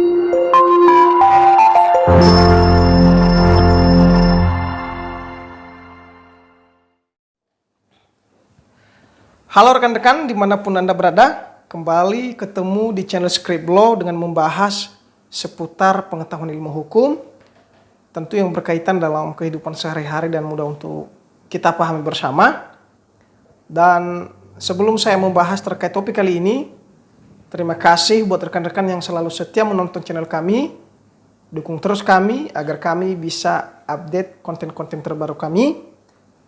Halo rekan-rekan dimanapun Anda berada, kembali ketemu di channel Script Law dengan membahas seputar pengetahuan ilmu hukum, tentu yang berkaitan dalam kehidupan sehari-hari dan mudah untuk kita pahami bersama. Dan sebelum saya membahas terkait topik kali ini, terima kasih buat rekan-rekan yang selalu setia menonton channel kami. Dukung terus kami agar kami bisa update konten-konten terbaru kami.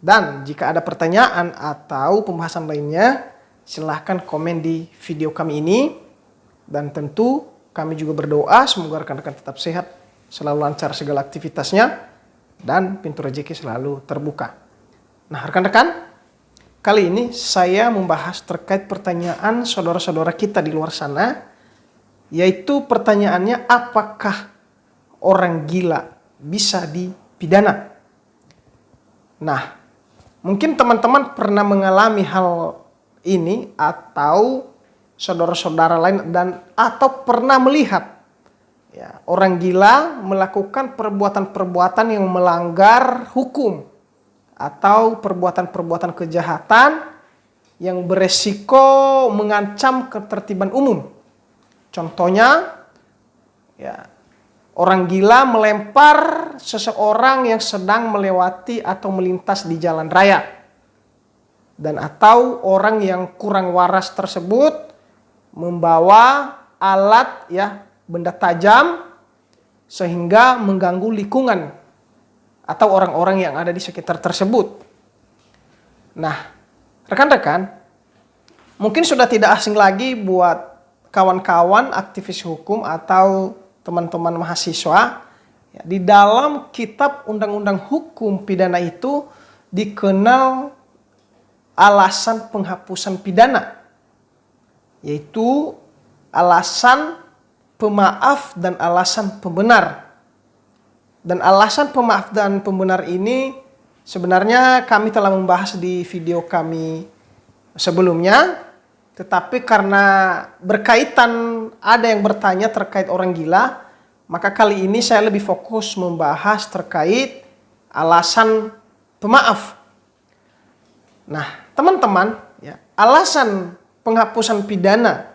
Dan jika ada pertanyaan atau pembahasan lainnya, silahkan komen di video kami ini. Dan tentu kami juga berdoa semoga rekan-rekan tetap sehat, selalu lancar segala aktivitasnya, dan pintu rezeki selalu terbuka. Nah rekan-rekan, kali ini saya membahas terkait pertanyaan saudara-saudara kita di luar sana, yaitu pertanyaannya, apakah orang gila bisa dipidana? Nah, mungkin teman-teman pernah mengalami hal ini atau saudara-saudara lain atau pernah melihat ya, orang gila melakukan perbuatan-perbuatan yang melanggar hukum atau perbuatan-perbuatan kejahatan yang beresiko mengancam ketertiban umum. Contohnya ya, orang gila melempar seseorang yang sedang melewati atau melintas di jalan raya. Dan atau orang yang kurang waras tersebut membawa alat ya, benda tajam sehingga mengganggu lingkungan atau orang-orang yang ada di sekitar tersebut. Nah, rekan-rekan, mungkin sudah tidak asing lagi buat kawan-kawan aktivis hukum atau teman-teman mahasiswa, ya, di dalam kitab undang-undang hukum pidana itu dikenal alasan penghapusan pidana, yaitu alasan pemaaf dan alasan pembenar. Dan alasan pemaaf dan pembenar ini sebenarnya kami telah membahas di video kami sebelumnya. Tetapi karena berkaitan ada yang bertanya terkait orang gila, maka kali ini saya lebih fokus membahas terkait alasan pemaaf. Nah, teman-teman, ya, alasan penghapusan pidana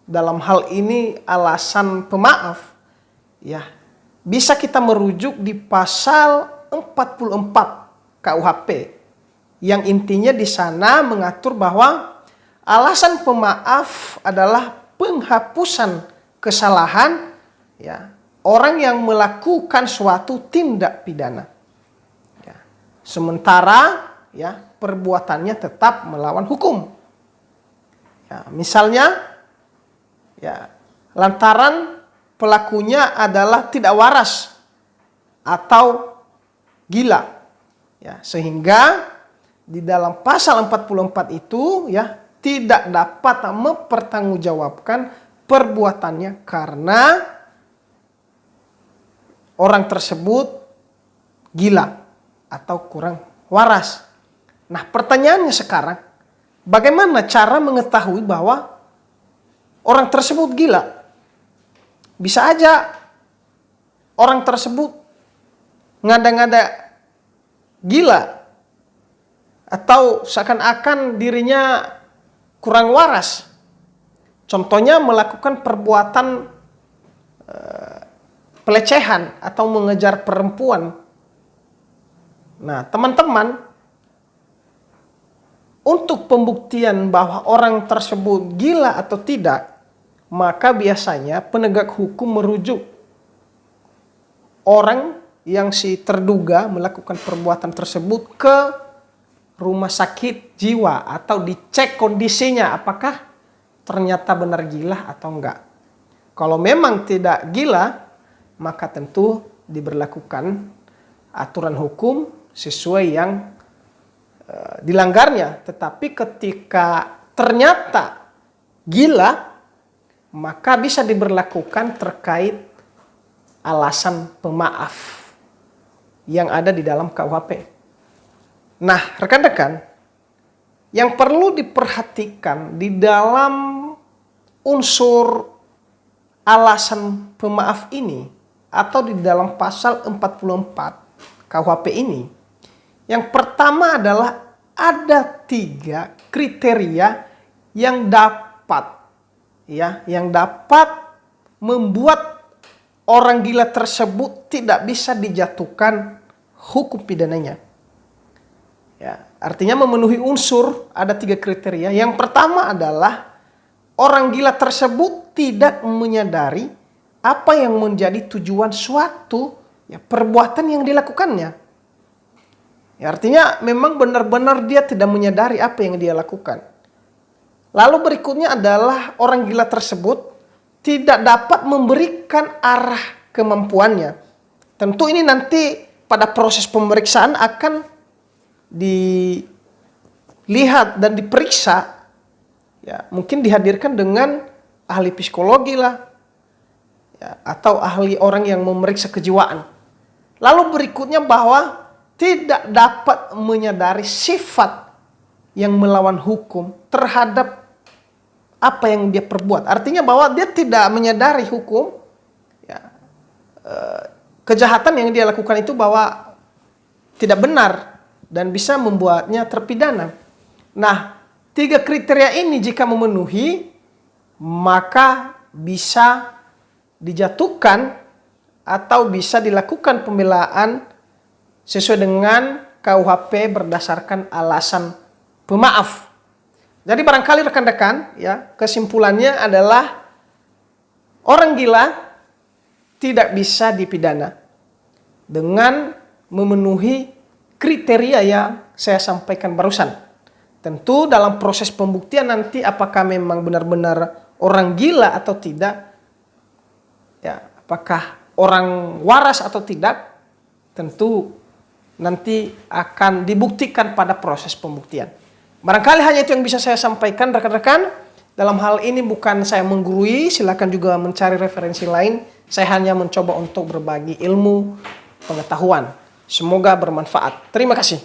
dalam hal ini alasan pemaaf, ya, bisa kita merujuk di pasal 44 KUHP yang intinya di sana mengatur bahwa alasan pemaaf adalah penghapusan kesalahan ya, orang yang melakukan suatu tindak pidana. Ya. Sementara ya, perbuatannya tetap melawan hukum. Ya, misalnya ya, lantaran pelakunya adalah tidak waras atau gila. Ya, sehingga di dalam pasal 44 itu ya, tidak dapat mempertanggungjawabkan perbuatannya karena orang tersebut gila atau kurang waras. Nah, pertanyaannya sekarang, bagaimana cara mengetahui bahwa orang tersebut gila? Bisa aja orang tersebut ngada-ngada gila atau seakan-akan dirinya kurang waras. Contohnya melakukan perbuatan pelecehan atau mengejar perempuan. Nah, teman-teman, untuk pembuktian bahwa orang tersebut gila atau tidak, maka biasanya penegak hukum merujuk orang yang si terduga melakukan perbuatan tersebut ke rumah sakit jiwa atau dicek kondisinya apakah ternyata benar gila atau enggak. Kalau memang tidak gila, maka tentu diberlakukan aturan hukum sesuai yang dilanggarnya. Tetapi ketika ternyata gila, maka bisa diberlakukan terkait alasan pemaaf yang ada di dalam KUHP. Nah, rekan-rekan, yang perlu diperhatikan di dalam unsur alasan pemaaf ini atau di dalam pasal 44 KUHP ini, yang pertama adalah ada 3 kriteria yang dapat membuat orang gila tersebut tidak bisa dijatuhkan hukum pidananya. Ya, artinya memenuhi unsur ada 3 kriteria. Yang pertama adalah orang gila tersebut tidak menyadari apa yang menjadi tujuan suatu perbuatan yang dilakukannya. Ya, artinya memang benar-benar dia tidak menyadari apa yang dia lakukan. Lalu berikutnya adalah orang gila tersebut tidak dapat memberikan arah kemampuannya. Tentu ini nanti pada proses pemeriksaan akan dilihat dan diperiksa. Ya, mungkin dihadirkan dengan ahli psikologi lah, ya, atau ahli orang yang memeriksa kejiwaan. Lalu berikutnya bahwa tidak dapat menyadari sifat yang melawan hukum terhadap apa yang dia perbuat. Artinya bahwa dia tidak menyadari hukum, ya, kejahatan yang dia lakukan itu bahwa tidak benar dan bisa membuatnya terpidana. Nah, 3 kriteria ini jika memenuhi, maka bisa dijatuhkan atau bisa dilakukan pembelaan sesuai dengan KUHP berdasarkan alasan pemaaf. Jadi barangkali rekan-rekan, ya, kesimpulannya adalah orang gila tidak bisa dipidana dengan memenuhi kriteria yang saya sampaikan barusan. Tentu dalam proses pembuktian nanti apakah memang benar-benar orang gila atau tidak, ya, apakah orang waras atau tidak, tentu nanti akan dibuktikan pada proses pembuktian. Barangkali hanya itu yang bisa saya sampaikan rekan-rekan. Dalam hal ini bukan saya menggurui, silakan juga mencari referensi lain. Saya hanya mencoba untuk berbagi ilmu, pengetahuan. Semoga bermanfaat. Terima kasih.